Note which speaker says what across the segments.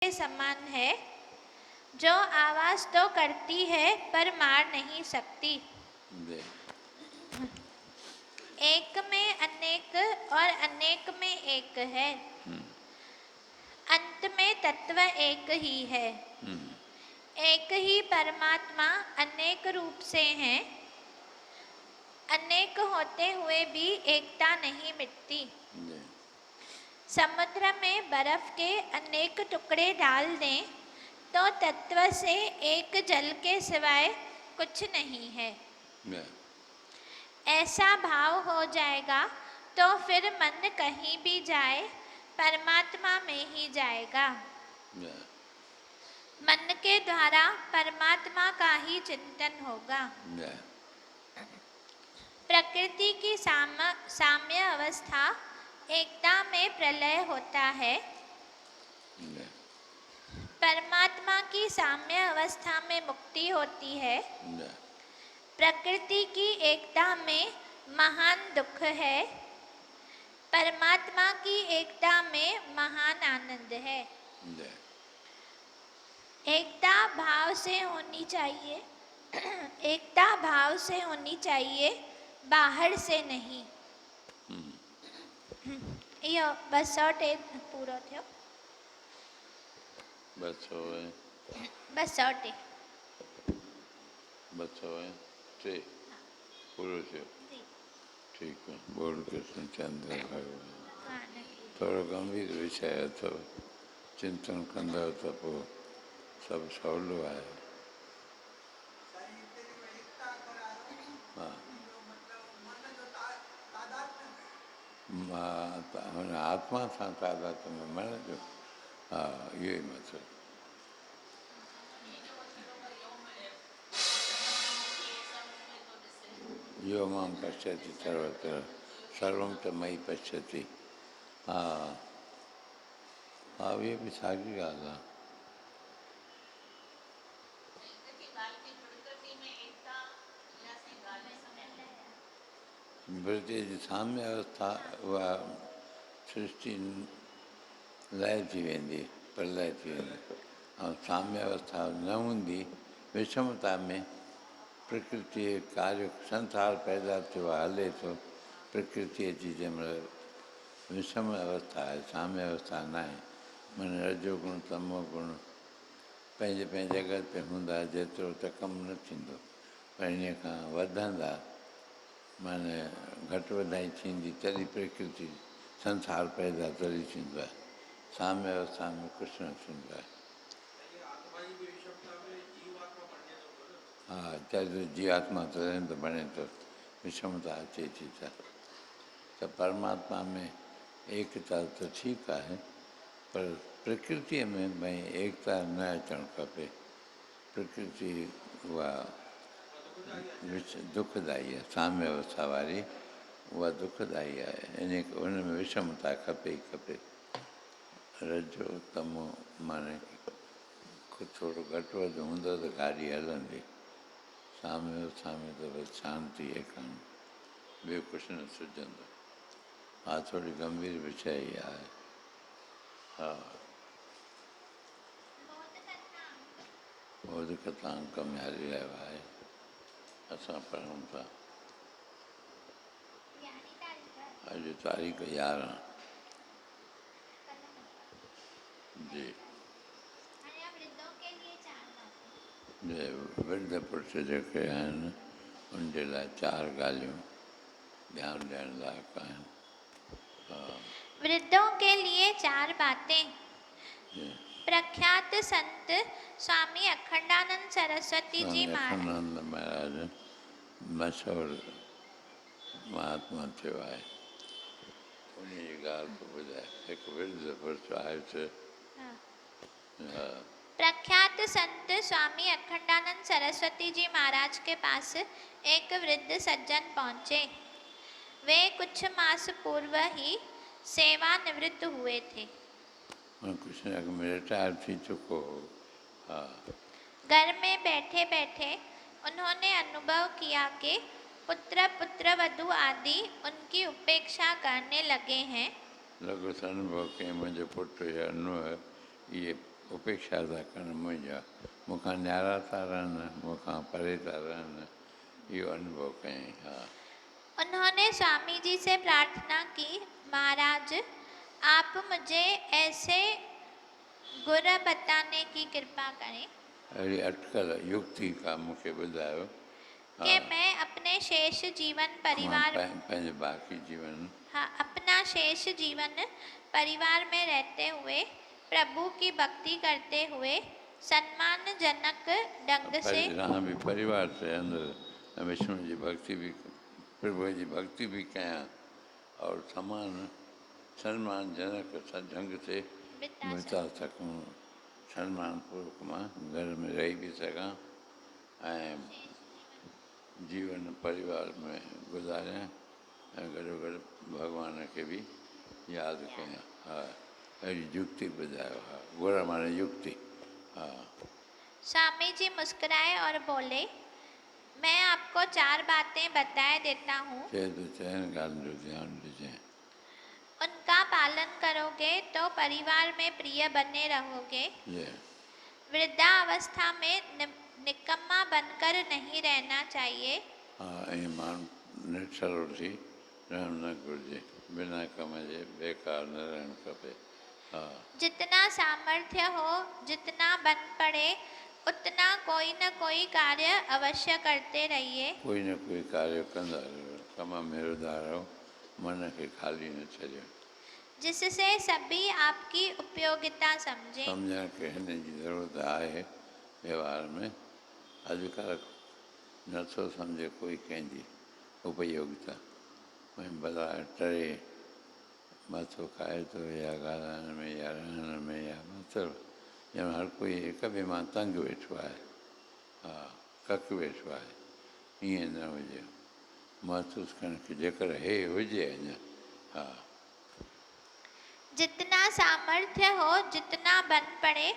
Speaker 1: के समान है, जो आवाज तो करती है पर मार नहीं सकती। एक में अनेक और अनेक में एक है, अंत में तत्व एक ही है। एक ही परमात्मा अनेक रूप से है, अनेक होते हुए भी एकता नहीं मिटती। समुद्र में बर्फ के अनेक टुकड़े डाल दें तो तत्व से एक जल के सिवाय कुछ नहीं है। ऐसा भाव हो जाएगा तो फिर मन कहीं भी जाए परमात्मा में ही जाएगा। मन के द्वारा परमात्मा का ही चिंतन होगा। प्रकृति की साम्य अवस्था एकता में प्रलय होता है, परमात्मा की साम्य अवस्था में मुक्ति होती है। प्रकृति की एकता में महान दुख है, परमात्मा की एकता में महान आनंद है। एकता भाव से होनी चाहिए एकता भाव से होनी चाहिए, बाहर से नहीं। यो बसोटे पूरो थयो। बसोटे
Speaker 2: पूरो थियो। ठीक है, बोल कृष्ण चंद्र भगवान। थोड़ो गंभीर विषय अथव, चिंतन कंदव त पोइ सभु सवलो आहे। हुन आत्मा सां तादाद में मन जो, हा इहो ई मतिलबु। यो मां पश्यति सर्वत्र सर्वं च मयि पश्यति। हा हा, इहा बि साॻी ॻाल्हि आहे। वृत्ति जी साम्य अवस्था उहा सृष्टि लय थी वेंदी, प्रलय थी वेंदी। ऐं साम्य अवस्था न हूंदी, विषमता में प्रकृति कार्य संसार पैदा थियो आहे, हले थो। प्रकृति जी जंहिंमहिल विषम अवस्था आहे, साम्य अवस्था न आहे, माना रजो गुण तमो गुण पंहिंजे पंहिंजे जॻह ते हूंदा, जेतिरो त कमु न थींदो। पर इन खां वधंदा, माना घटि वधाई थींदी तॾहिं प्रकृति संसार पैदा तॾहिं थींदो आहे। साम्य अवस्था में कुझु न थींदो आहे। हा, चाहे जीवात्मा तॾहिं त बणे थो, विषमता अचे थी त परमात्मा में एकता त ठीकु आहे, पर प्रकृतिअ में भई एकता न अचणु खपे। प्रकृति उहा दुखदाई आहे, साम्य अवस्था वारी उहा दुखदाई आहे। उन में विषमता खपे ई खपे। रजो तमो माने थोरो घटि वधि हूंदो त गाॾी हलंदी। साम्य अवस्था में त बसि शांति एकांत, ॿियो कुझु न सुझंदो। हा, थोरी गंभीर विषय ई आहे। हा, बोध कथा अंक में हली रहियो आहे, असां पढ़ूं था। अॼु तारीख़ 11 जी। वृद्ध पुरुष जेके आहिनि उन जे लाइ 4 ॻाल्हियूं ध्यानु ॾियण लाइक़ु आहिनि।
Speaker 1: वृद्धों के लिए 4 बातें। प्रख्यात संत स्वामी अखंडानंद सरस्वती जी
Speaker 2: अखंडानंद महाराज मशहूरु महात्मा थियो आहे। उन जी ॻाल्हि पोइ ॿुधाए। हिकु वृद्ध पुरुष आहे।
Speaker 1: प्रख्यात संत स्वामी अखंडानंद सरस्वती जी महाराज के पास एक वृद्ध सज्जन पहुँचे। वे कुछ मास पूर्व ही सेवानिवृत्त हुए थे।
Speaker 2: कुछ में रिटायर थी चुको। हाँ।
Speaker 1: घर में बैठे बैठे उन्होंने अनुभव किया कि पुत्र पुत्रवधु आदि उनकी उपेक्षा करने लगे हैं।
Speaker 2: लॻो अनुभव कई मुंहिंजो पुटु या नुंहुं ये उपेक्षा था करणु मुंहिंजा, मूंखां न्यारा था रहनि, मूंखां परे था रहनि, इहो अनुभव कयईं। हा।
Speaker 1: उन्होंने स्वामी जी से प्रार्थना की, महाराज आप मुझे ऐसे गुर बताने की कृपा करें
Speaker 2: अहिड़ी अटकल युक्ति का मूंखे ॿुधायो
Speaker 1: कि मैं अपने शेष जीवन परिवार
Speaker 2: पंहिंजे बाक़ी जीवन
Speaker 1: अपना शेष जीवन परिवार में रहते हुए प्रभु की भक्ति करते हुए सम्मानजनक ढंग से
Speaker 2: भी परिवार से अंदर विष्णु जी भक्ति भी, प्रभु जी भक्ति भी कयां और सम्मानजनक ढंग से बिता सकूं, सम्मान पूर्वक मां घर में रही भी सघां ऐं जीवन परिवार में गुज़ारियां ऐं गॾोगॾु भॻवान खे बि यादि कयां। हा, अहिड़ी युक्ति ॿुधायो। हा, गुर माने युक्ति। हा।
Speaker 1: स्वामी जी मुस्कुराए और बोले, मैं आपको 4 बातें बताए देता हूँ,
Speaker 2: चयन ॻाल्हियुनि जो ध्यानु ॾिजांइ।
Speaker 1: उनका पालन करोगे तो परिवार में प्रिय बने रहोगे। वृद्धावस्था में निकम्मा बनकर नहीं रहना चाहिए।
Speaker 2: हाँ, ऐं माण्हू निठरो थी रहणु न घुरिजे, बिना कम जे बेकार न रहणु खपे। हा। जितना
Speaker 1: सामर्थ्य हो, जितना बन पड़े, उतना कोई न कोई कार्य अवश्य करते रहिए।
Speaker 2: कोई न कोई कार्य कंदा रहो, कम में रुधा रहो, मन खे खाली न छॾियो,
Speaker 1: जिससे सभी आपकी उपयोगिता समझे।
Speaker 2: सम्झण खे हिन जी ज़रूरत आहे। व्यवहार में अॼुकल्ह नथो सम्झे कोई कंहिंजी उपयोगिता, भला टरे मथो खाए थो या ॻाल्हाइण में या रहण में या मतिलबु ॼण हर कोई हिक ॿिए मां तंग वेठो आहे। हा, कक वेठो आहे, ईअं न हुजे, महसूसु करण की जेकर हे हुजे अञा। हा।
Speaker 1: जितना सामर्थ्य हो, जितना बन पड़े,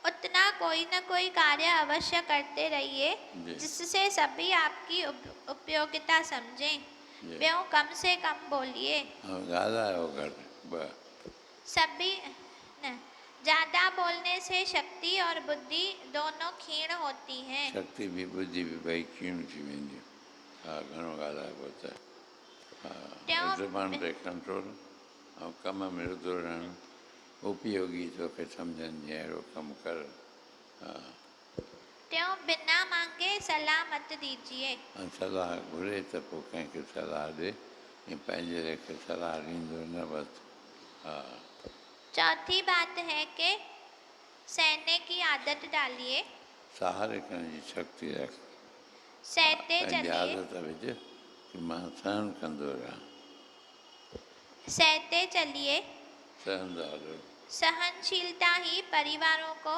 Speaker 1: उतना कोई न कोई कार्य अवश्य करते रहिए, जिससे सभी आपकी उपयोगिता समझें। ॿियो कम से कम बोलिए।
Speaker 2: ॻाल्हायो घटि।
Speaker 1: सभी न ज्यादा बोलने से शक्ति और बुद्धि दोनों क्षीण होती हैं।
Speaker 2: शक्ति भी बुद्धि भी ॿई क्षीण थी वेंदियूं। हा, घणो ॻाल्हाइबो त। हा, ज़ुबान ते कंट्रोल ऐं कम में रुधो रहणु, उपयोगी तोखे सम्झनि अहिड़ो कमु कर। हा।
Speaker 1: त्यों बिना मांगे सलाह मत दीजिए।
Speaker 2: ऐं सलाह घुरे त पोइ कंहिंखे सलाह ॾे, ऐं पंहिंजे लेखे सलाह ॾींदो न वठि। हा।
Speaker 1: चौथी बात है कि सहने की आदत डालिए।
Speaker 2: सहारे करण जी शक्ति रख।
Speaker 1: सहते
Speaker 2: पंहिंजी
Speaker 1: चलिए।
Speaker 2: आदत विझ कि मां सहन कंदो रहां।
Speaker 1: सहते चलिए।
Speaker 2: सहंदा रहो।
Speaker 1: सहनशीलता ही परिवारों को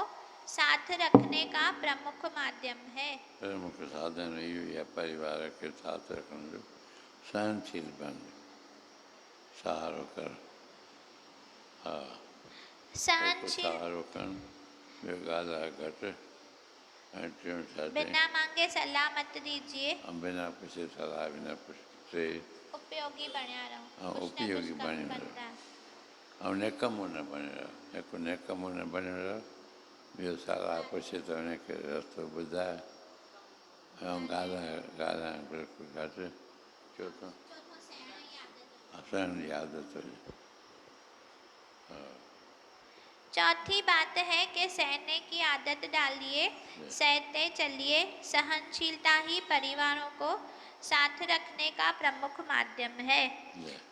Speaker 1: साथ रखने का प्रमुख माध्यम है।
Speaker 2: प्रमुख साधन इहो ई आहे परिवार खे साथ रखण जो। सहनशील बन, सहारो कर। हा। सहारो कनि, ॿियो ॻाल्हाए घटि, ऐं टियों छा चई,
Speaker 1: बिना मांगे सलाह मत दीजिए।
Speaker 2: बिना पुछे सलाह, बिना पुछे
Speaker 1: उपयोगी बणिया रहो।
Speaker 2: ऐं उपयोगी बणियो रहो, ऐं निकमो न बणियो रहो। हिकु निकमो न बणियो रहो, ॿियो सलाह पुछे त हुनखे रस्तो ॿुधाए, ऐं ॻाल्हाइण बिल्कुलु घटि। चोथों सहण जी आदत हुजे।
Speaker 1: चौथी बात है कि सहने की आदत डालिए, सहते चलिए। सहनशीलता ही परिवारों को साथ रखने का प्रमुख माध्यम है।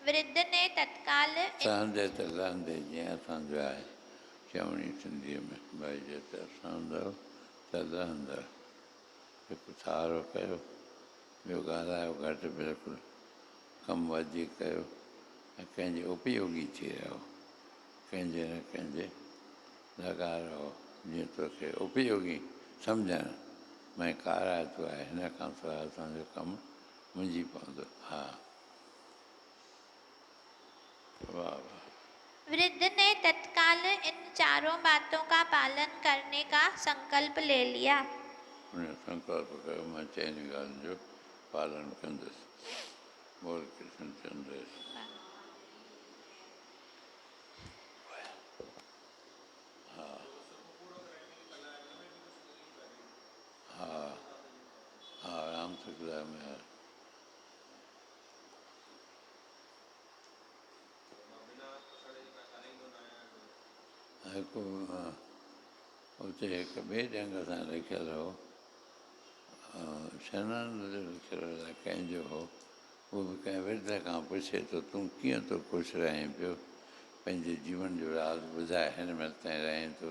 Speaker 1: वृद्ध ने तत्काल
Speaker 2: सहंदे त लहंदे, जीअं असांजो आहे चवणी सिंधीअ में, भई जेतिरा सहंदव त लहंदव। हिकु सहारो कयो, ॿियो ॻाल्हायो घटि बिल्कुलु, कमु वधीक कयो, ऐं कंहिंजे उपयोगी थी रहो, कंहिंजे न कंहिंजे लॻा रहो, जीअं तोखे उपयोगी सम्झणु भई काराए थो आहे, हिन खां सवाइ असांजो कमु मुंझी पवंदो। हा। वाह वाह।
Speaker 1: वृद्ध ने तत्काल इन चारों बातों का पालन करने का संकल्प ले लिया।
Speaker 2: उन्हें संकल्प कयो, मां चइनि ॻाल्हियुनि जो पालन कंदुसि। बोल कृष्ण चंद्र। हा। साम्य हिकु उते हिकु ॿिए ढंग सां लिखियलु हो, शनानंद लिखियलु हुयो कंहिंजो हो, उहो बि कंहिं विर्ध खां पुछे थो तूं कीअं थो ख़ुशि रहें पियो, पंहिंजे जीवन जो राज़ ॿुधाए, हिन महिल ताईं रहें थो।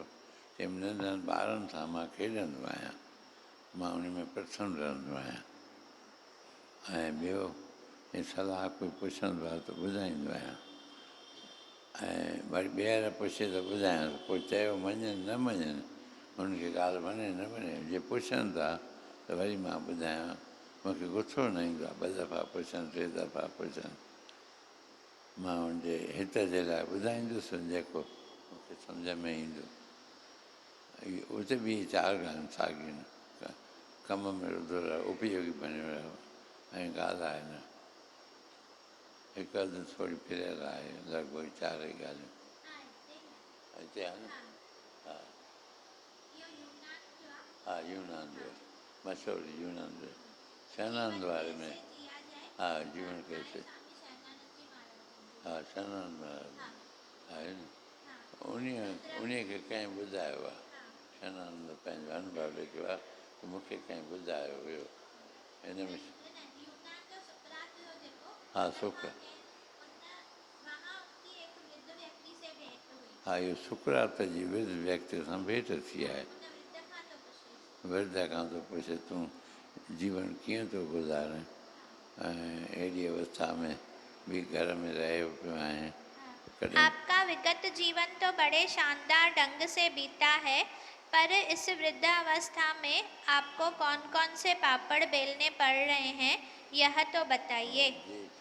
Speaker 2: चई नंढनि ॿारनि सां मां खेॾंदो आहियां, मां उन में प्रसन्न रहंदो आहियां। ऐं ॿियो हे सलाह कोई पुछंदो आहे त ॿुधाईंदो आहियां, ऐं वरी ॿीहर पुछे त ॿुधायां, पोइ चयो मञनि न मञनि, हुनखे ॻाल्हि वणे न वणे, जे पुछनि था त वरी मां ॿुधायां, मूंखे गुस्सो न ईंदो आहे, 2 दफ़ा पुछनि 3 दफ़ा पुछनि, मां हुनजे हित जे लाइ ॿुधाईंदुसि जेको मूंखे सम्झ में ईंदो। उते बि 4 ॻाल्हियूं साॻियूं आहिनि, कम में रुधो रहो, उपयोगी बणियो रहो ऐं ॻाल्हाए न। हिकु अधु थोरी फिरियल आहे, लॻभॻि 4 ई ॻाल्हियूं हिते आहे न। हा हा यूनान जो मशहूरु यूनान जो शनानंद वारे में, हा जीवन कैसे, हा शनानंद महाराज आहे न, उन खे कंहिं ॿुधायो आहे, शनानंद पंहिंजो अनुभव लिखियो आहे त मूंखे कंहिं ॿुधायो हुयो हिन में। हा शुक्र, हा इहो सुकरात जी विर्ध व्यक्ति सां भेंट थी आहे। विर्ध खां थो पुछे तूं जीवन कीअं थो गुज़ारें, ऐं अहिड़ी अवस्था में भी घर में रहे पियो आहीं।
Speaker 1: आपका विगत जीवन तो बड़े शानदार ढंग से बीता है, पर इस वृद्धावस्था में आपको कौन कौन से पापड़ बेलने पड़ रहे हैं, यह तो बताइए।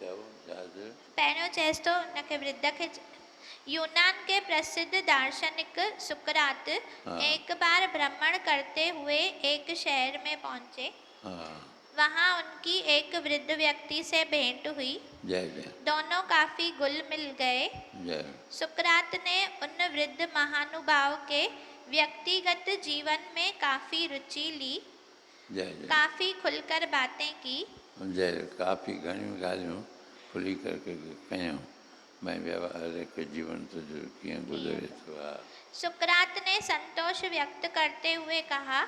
Speaker 1: पहिरियों चएसि थो हुनखे वृद्ध खे, यूनान के प्रसिद्ध दार्शनिक सुकरात एक बार भ्रमण करते हुए एक शहर में पहुंचे। वहां उनकी एक वृद्ध व्यक्ति से भेंट हुई। दोनों काफी घुल मिल गए। सुकरात ने उन वृद्ध महानुभाव के व्यक्तिगत जीवन में काफी रुचि ली, काफी खुलकर बातें की। काफ़ी घणियूं ॻाल्हियूं खुली करके कयूं, मैं व्यवहारिक जीवन तुंहिंजो कीअं गुज़रे थो। सुकरात ने संतोष व्यक्त करते हुए कहा,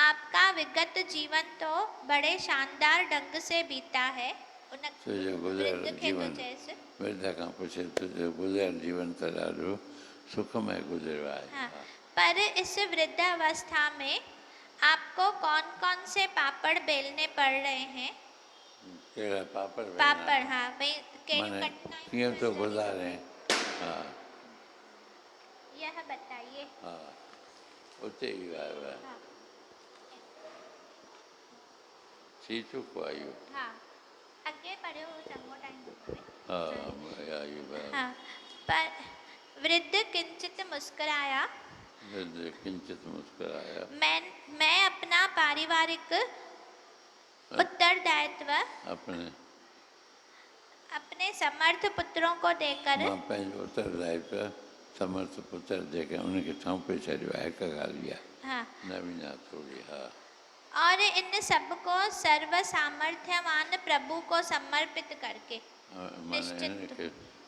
Speaker 1: आपका विगत जीवन तो बड़े शानदार ढंग से बीता है। तुंहिंजो गुज़रियल जीवन, वृद्ध खां पुछे तुंहिंजो गुज़रियल जीवन त ॾाढो सुखमय गुज़रियो आहे। पर इस वृद्धावस्था में आपको कौन कौन से पापड़ बेलने पड़ रहे हैं। कहिड़ा पापड़? पापड़, हाँ भाई कीअं तो गुज़ारें, हाँ यह बताइए। हाँ उते ही आयो आहे, थी चुको आहे इहो। हाँ अॻे पढ़ियो चङो टाइम। हाँ पर वृद्ध किंचित मुस्कुराया। किंचित मुस्कुराया। मैं अपना पारिवारिक उत्तरदायित्व अपने समर्थ पुत्रों को देकर, मां पंहिंजो उत्तरदायित्व समर्थ पुत्र जेके उनखे सौंपे छॾियो आहे, हिकु ॻाल्हि इहा। हाँ नवीना थोड़ी, हाँ और इन सब को सर्व सामर्थ्यवान प्रभु को समर्पित करके, निश्चित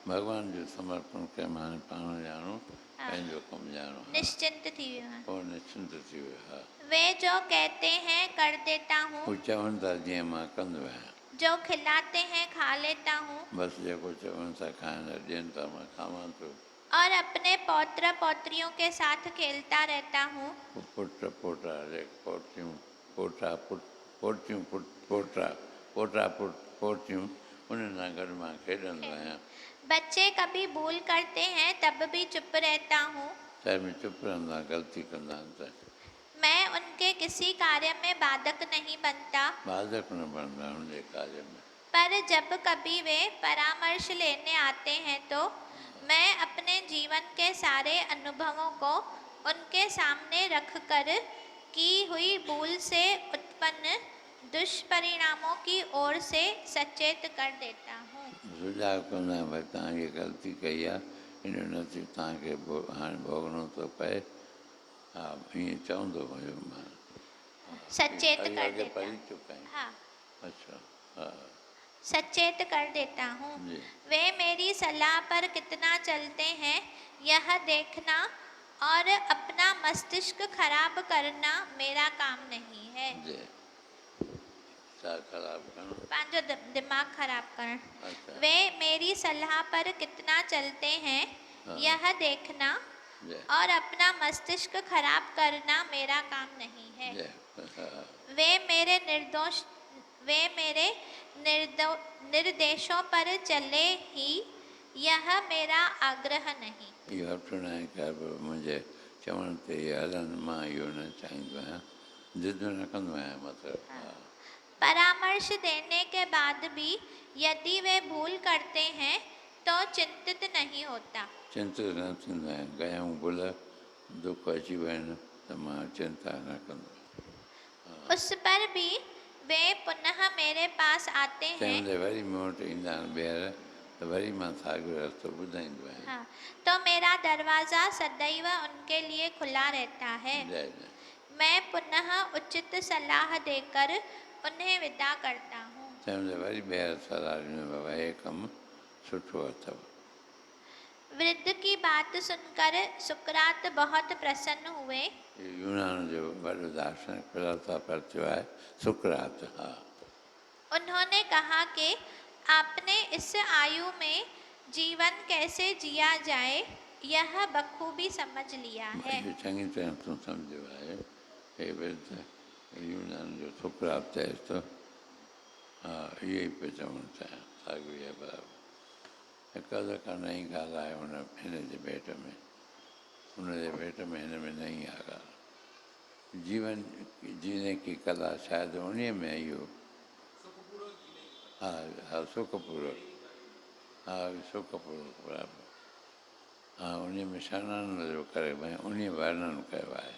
Speaker 1: भगवान जो समर्पण के माने पाण ॼाणो, पंहिंजो कमु ॼाणो, निश्चिंत थी वियो आहे। और निश्चिंत थी वियो आहे। वे जो कहते हैं कर देता हूँ, हू चवनि था जीअं मां कंदो आहियां। जो खिलाते हैं खा लेता हूँ, बसि जेको चवनि था खाइण ॾियनि था मां खावां थो। और अपने पौत्र पौत्रियों के साथ खेलता रहता हूँ। पुट पोटा पोटियूं पोटा पोटियूं पोटा पोटियूं उन्हनि सां गॾु मां खेॾंदो आहियां। बच्चे कभी भूल करते हैं तब भी चुप रहता हूँ, में चुप रहंदा, गलती कंदा आहिनि त मैं उनके किसी कार्य में बाधक नहीं बनता, बाधक न बनता उनके कार्य में। पर जब कभी वे परामर्श लेने आते हैं तो मैं अपने जीवन के सारे अनुभवों को उनके सामने रखकर की हुई भूल से उत्पन्न दुष्परिणामों की ओर से सचेत कर देता हूँ। सुझाव कंदा भाई तव्हां ये ग़लती कई आहे, इन नतीजो तव्हांखे हाणे भोगणो थो पए। हा ईअं चवंदो हुयो मां, सचेत कर देता। हाँ
Speaker 2: अच्छा, हाँ
Speaker 1: सचेत कर देता हूँ।
Speaker 2: जी
Speaker 1: वे मेरी सलाह पर कितना चलते हैं यह देखना और अपना मस्तिष्क खराब करना मेरा काम नहीं है।
Speaker 2: जी, छा ख़राब करणु?
Speaker 1: पंहिंजो दिमाग खराब करण।
Speaker 2: अच्छा,
Speaker 1: वे मेरी सलाह पर कितना चलते हैं
Speaker 2: हाँ
Speaker 1: यह देखना
Speaker 2: जी
Speaker 1: और अपना मस्तिष्क खराब करना मेरा काम नहीं है।
Speaker 2: जी, हाँ
Speaker 1: वे मेरे निर्देशों पर चले ही यह मेरा आग्रह नहीं।
Speaker 2: इहो अठुण आहे का बि मुंहिंजे चवण ते हलनि, मां इहो न चाहींदो आहियां, ज़िद न कंदो आहियां मतिलबु। हा
Speaker 1: परामर्श देने के बाद भी यदि वे भूल करते हैं तो चिंतित नहीं होता।
Speaker 2: चिंतित न थींदो आहियां, कयाऊं भुल दुख अची विया आहिनि त मां चिंता न कंदो आहियां।
Speaker 1: उस पर भी वे पुनः मेरे पास आते हैं।
Speaker 2: तंहिं महिल वरी मूं वटि ईंदा आहिनि ॿीहर त वरी मां साॻियो रस्तो ॿुधाईंदो आहियां।
Speaker 1: हाँ, तो मेरा दरवाज़ा सदैव उनके लिए खुला रहता है।
Speaker 2: जय जय।
Speaker 1: मैं पुनः उचित सलाह देकर उन्हें विदा करता हूँ।
Speaker 2: तंहिं महिल वरी ॿीहर सलाह ॾिनो, बाबा हे कमु सुठो अथव।
Speaker 1: वृद्ध की बात सुनकर सुकरात बहुत प्रसन्न हुए।
Speaker 2: इहो यूनान जो वॾो दार्शनिक फिलोसोफर थियो आहे सुकरात। हा
Speaker 1: उन्होंने कहा कि आपने इस आयु में जीवन कैसे जिया जाए यह बखूबी समझ लिया है।
Speaker 2: इहो चङी तरह तूं सम्झियो आहे। हे वृद्ध यूनान जो सुकरात चएसि थो। हा इहो ई पियो चवणु चाहियां, साॻियो ई आहे बराबरि। हिकु दफ़ा नई ॻाल्हि आहे हिन जे भेट में, हुनजे भेट में हिन में नई आहे ॻाल्हि। जीवन जीने की कला शायदि उन में इहो, हा हा सुखपूर्वक, हा सुखपूर्वक बराबरि। हा उन में शरणानंद जो करे भई उन वर्णन कयो आहे,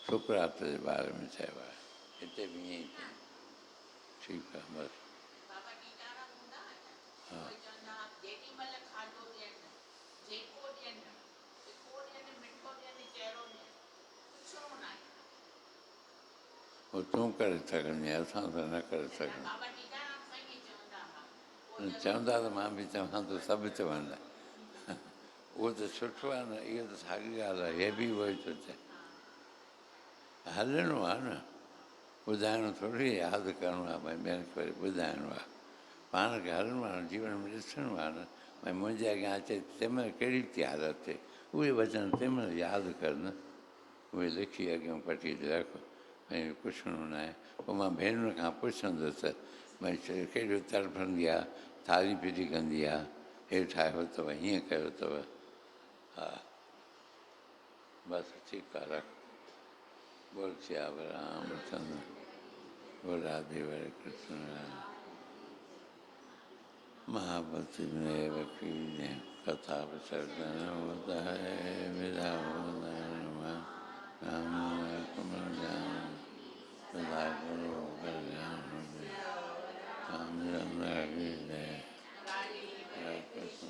Speaker 2: सुकरात जे बारे में चयो आहे। हिते बि ईअं ई चई। ठीकु आहे बसि। हा उहो तूं करे सघंदी आहीं, असां त न करे सघूं। चवंदा त मां बि चवां थो सभु चवनि, उहो त सुठो आहे न, इहो त साॻी ॻाल्हि आहे, इहे बि उहो ई थो चए। हलणो आहे न, ॿुधाइणो थोरी यादि करिणो आहे, भई ॿियनि खे वरी ॿुधाइणो आहे। पाण खे हलणो आहे, जीवन में ॾिसणो आहे न, भई मुंहिंजे अॻियां अचे तंहिं महिल कहिड़ी थी हालत थिए, उहे वचन तंहिं महिल यादि कर न, उहे लिखी अॻियां पटी ते रख, ऐं पुछिणो न आहे। पोइ मां भेनरुनि खां पुछंदुसि भई केॾो तड़फंदी आहे, थाली पीती कंदी आहे, हे ठाहियो अथव, हीअं कयो अथव। हा बसि ठीकु आहे रख। बोल सियावर रामचंद्र, बोल राधे हरे कृष्ण। महाभक्ति में वकील कथा विसर्जन होता है, विदा होता है राम कमल जान सदा गुरु कल्याण रामचंद्र की जय। हरे कृष्ण।